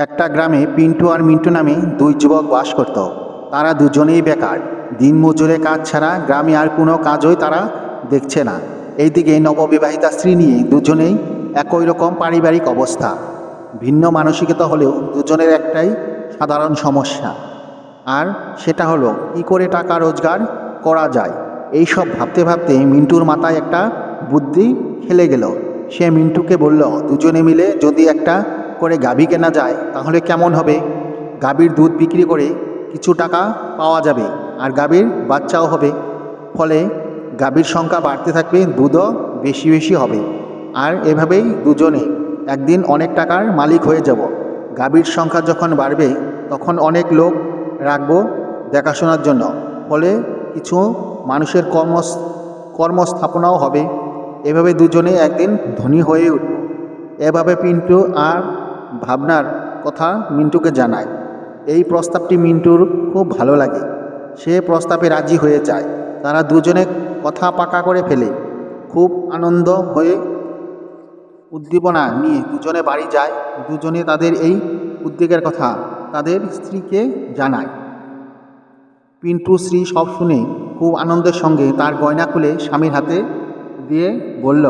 একটা গ্রামে পিন্টু আর মিন্টু নামে দুই যুবক বাস করত। তারা দুজনেই বেকার। দিন মজুরে কাজ ছাড়া গ্রামে আর কোনো কাজই তারা দেখছে না। এইদিকে নববিবাহিতা স্ত্রী নিয়ে দুজনেই একই রকম পারিবারিক অবস্থা। ভিন্ন মানসিকতা হলেও দুজনের একটাই সাধারণ সমস্যা, আর সেটা হলো কী করে টাকা রোজগার করা যায়। এই সব ভাবতে ভাবতে মিন্টুর মাথায় একটা বুদ্ধি খেলে গেল। সে মিন্টুকে বলল, দুজনে মিলে যদি একটা করে গাভী কেনা যায় তাহলে কেমন হবে। গাভীর দুধ বিক্রি করে কিছু টাকা পাওয়া যাবে, আর গাভীর বাচ্চাও হবে। ফলে গাভীর সংখ্যা বাড়তে থাকবে, দুধও বেশি বেশি হবে। আর এভাবেই দুজনে একদিন অনেক টাকার মালিক হয়ে যাব। গাভীর সংখ্যা যখন বাড়বে তখন অনেক লোক রাখবো দেখাশোনার জন্য। ফলে কিছু মানুষের কর্মস্থাপনাও হবে। এভাবে দুজনে একদিন ধনী হয়ে উঠব। এভাবে পিন্টু আর ভাবনার কথা মিন্টুকে জানায়। এই প্রস্তাবটি মিন্টুর খুব ভালো লাগে। সে প্রস্তাবে রাজি হয়ে যায়। তারা দুজনে কথা পাকা করে ফেলে। খুব আনন্দ হয়ে উদ্দীপনা নিয়ে দুজনে বাড়ি যায়। দুজনে তাদের এই উদ্যোগের কথা তাদের স্ত্রীকে জানায়। পিন্টু স্ত্রী সব শুনে খুব আনন্দের সঙ্গে তার গয়না খুলে স্বামীর হাতে দিয়ে বলল,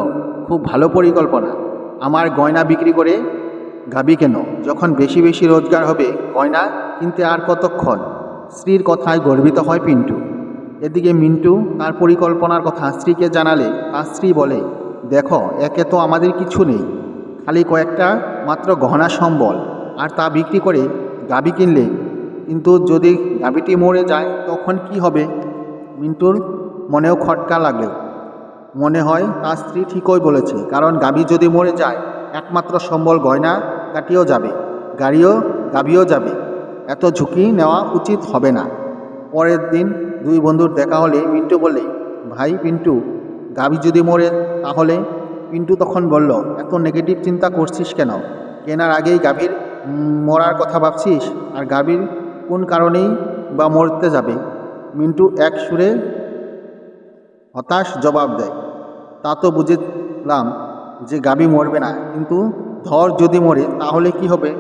খুব ভালো পরিকল্পনা। আমার গয়না বিক্রি করে গাবি কেন, যখন বেশি বেশি রোজগার হবে গয়না কিনতে আর কতক্ষণ। স্ত্রীর কথায় গর্বিত হয় পিন্টু। এদিকে মিন্টু তার পরিকল্পনার কথা স্ত্রীকে জানালে তার স্ত্রী বলে, দেখো, একে তো আমাদের কিছু নেই, খালি কয়েকটা মাত্র গহনা সম্বল, আর তা বিক্রি করে গাবি কিনলে, কিন্তু যদি গাবিটি মরে যায় তখন কি হবে। মিন্টুর মনেও খটকা লাগলো। মনে হয় তার স্ত্রী ঠিকই বলেছে, কারণ গাবি যদি মরে যায় একমাত্র সম্বল গয়না কাটিও যাবে, গাবিও যাবে। এত ঝুঁকি নেওয়া উচিত হবে না। পরের দিন দুই বন্ধুর দেখা হলে মিন্টু বলে, ভাই পিন্টু, গাবি যদি মরে তাহলে। পিন্টু তখন বলল, এত নেগেটিভ চিন্তা করছিস কেন? কেনার আগেই গাভীর মরার কথা ভাবছিস, আর গাভীর কোন কারণেই বা মরতে যাবে। মিন্টু এক সুরে হতাশ জবাব দেয়, তা তো বুঝলাম যে গাভী মরবে না, কিন্তু ধর যদি মরে তাহলে কি হবে।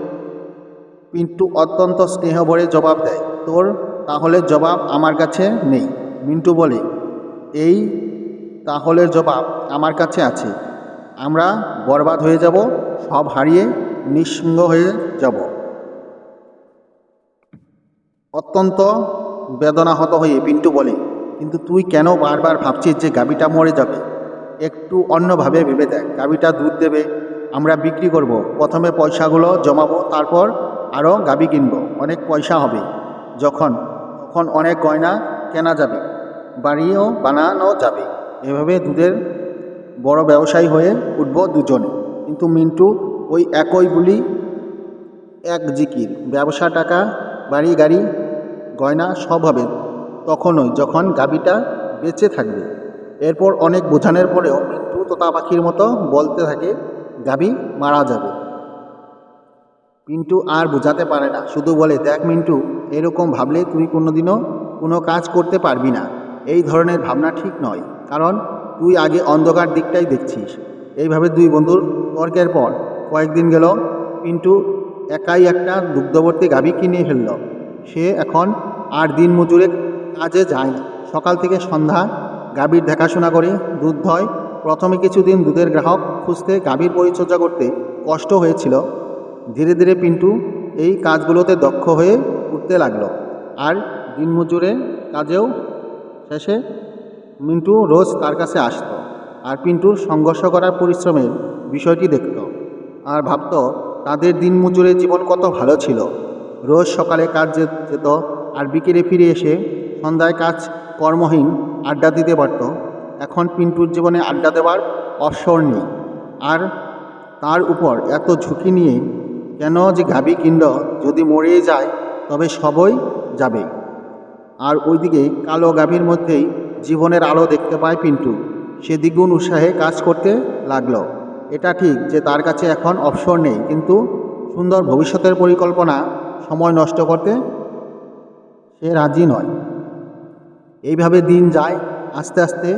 পিন্টু অত্যন্ত স্নেহভরে জবাব দেয়, তোর তাহলে জবাব আমার কাছে নেই। মিন্টু বলে, এই তাহলের জবাব আমার কাছে আছে। আমরা বরবাদ হয়ে যাব, সব হারিয়ে নিঃসঙ্গ হয়ে যাব। অত্যন্ত বেদনাহত হয়ে পিন্টু বলে, কিন্তু তুই কেন বারবার ভাবছিস যে গাভীটা মরে যাবে? একটু অন্যভাবে ভেবে দেখ। গাভীটা দুধ দেবে, আমরা বিক্রি করব, প্রথমে পয়সাগুলো জমাবো, তারপর আরও গাভী কিনবো, অনেক পয়সা হবে। তখন অনেক গয়না কেনা যাবে, বাড়িও বানানো যাবে। এভাবে দুধের বড় ব্যবসায়ী হয়ে উঠব দুজনে। কিন্তু মিন্টু ওই একই বুলি, এক জিকির, ব্যবসা, টাকা, বাড়ি গাড়ি গয়না সব হবে তখনই যখন গাভীটা বেঁচে থাকবে। এরপর অনেক বোঝানোর পরেও মিন্টু তোতা পাখির মতো বলতে থাকে, গাভী মারা যাবে। পিন্টু আর বোঝাতে পারে না, শুধু বলে, দেখ মিন্টু, এরকম ভাবলে তুই কোনোদিনও কোনো কাজ করতে পারবি না। এই ধরনের ভাবনা ঠিক নয়, কারণ তুই আগে অন্ধকার দিকটাই দেখছিস। এইভাবে দুই বন্ধুর তর্কের পর কয়েকদিন গেল। পিন্টু একাই একটা দুগ্ধবর্তী গাভী কিনে ফেলল। সে এখন আর দিন মজুরে কাজে যায় না। সকাল থেকে সন্ধ্যা গাভীর দেখাশোনা করে, দুধ দয়। প্রথমে কিছুদিন দুধের গ্রাহক খুঁজতে, গাভীর পরিচর্যা করতে কষ্ট হয়েছিল। ধীরে ধীরে পিন্টু এই কাজগুলোতে দক্ষ হয়ে উঠতে লাগলো, আর দিনমজুরে কাজেও শেষে মিন্টু রোজ তার কাছে আসতো, আর পিন্টুর সংঘর্ষ করার পরিশ্রমের বিষয়টি দেখত, আর ভাবত তাদের দিনমজুরের জীবন কত ভালো ছিল। রোজ সকালে কাজ যেত, আর বিকেলে ফিরে এসে সন্ধ্যায় কাজ কর্মহীন আড্ডা দিতে পারত। এখন পিন্টুর জীবনে আড্ডা দেওয়ার অবসর নেই। আর তার উপর এত ঝুঁকি নিয়ে কেন যে গাভী কিনল, যদি মরেই যায় তবে সবই যাবে। আর ওইদিকে কালো গাভীর মধ্যেই জীবনের আলো দেখতে পায় পিন্টু। সে দ্বিগুণ উৎসাহে কাজ করতে লাগলো। এটা ঠিক যে তার কাছে এখন অবসর নেই, কিন্তু সুন্দর ভবিষ্যতের পরিকল্পনা সময় নষ্ট করতে সে রাজি নয়। এইভাবে দিন যায়। আস্তে আস্তে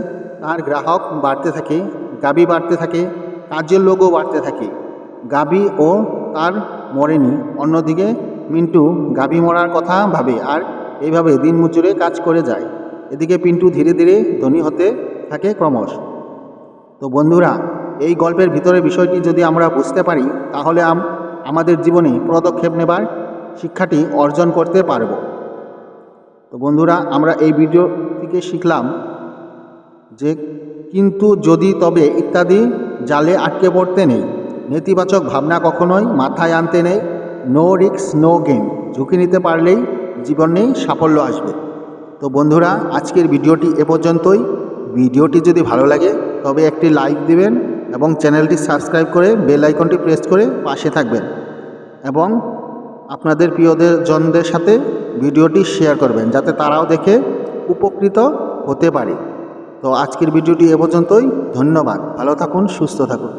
তার গ্রাহক বাড়তে থাকে, গাভী বাড়তে থাকে, কাজের লোকও বাড়তে থাকে। গাভী ও তার মরেনি। অন্যদিকে মিন্টু গাভী মরার কথা ভাবে আর এইভাবে দিন মজুরে কাজ করে যায়। এদিকে পিন্টু ধীরে ধীরে ধনী হতে থাকে ক্রমশ। তো বন্ধুরা, এই গল্পের ভিতরে বিষয়টি যদি আমরা বুঝতে পারি তাহলে আমাদের জীবনে পদক্ষেপ নেবার শিক্ষাটি অর্জন করতে পারব। তো বন্ধুরা, আমরা এই ভিডিও থেকে শিখলাম যে কিন্তু যদি তবে ইত্যাদি জালে আটকে পড়তে নেই। নেতিবাচক ভাবনা কখনোই মাথায় আনতে নেই। No risk no gain. ঝুঁকি নিতে পারলেই জীবনে সাফল্য আসবে। তো বন্ধুরা, আজকের ভিডিওটি এ পর্যন্তই। ভিডিওটি যদি ভালো লাগে তবে একটি লাইক দিবেন এবং চ্যানেলটি সাবস্ক্রাইব করে বেল আইকনটি প্রেস করে পাশে থাকবেন এবং আপনাদের প্রিয়জনদের সাথে ভিডিওটি শেয়ার করবেন যাতে তারাও দেখে উপকৃত হতে পারে। তো আজকের ভিডিওটি এ পর্যন্তই। ধন্যবাদ। ভালো থাকুন, সুস্থ থাকুন।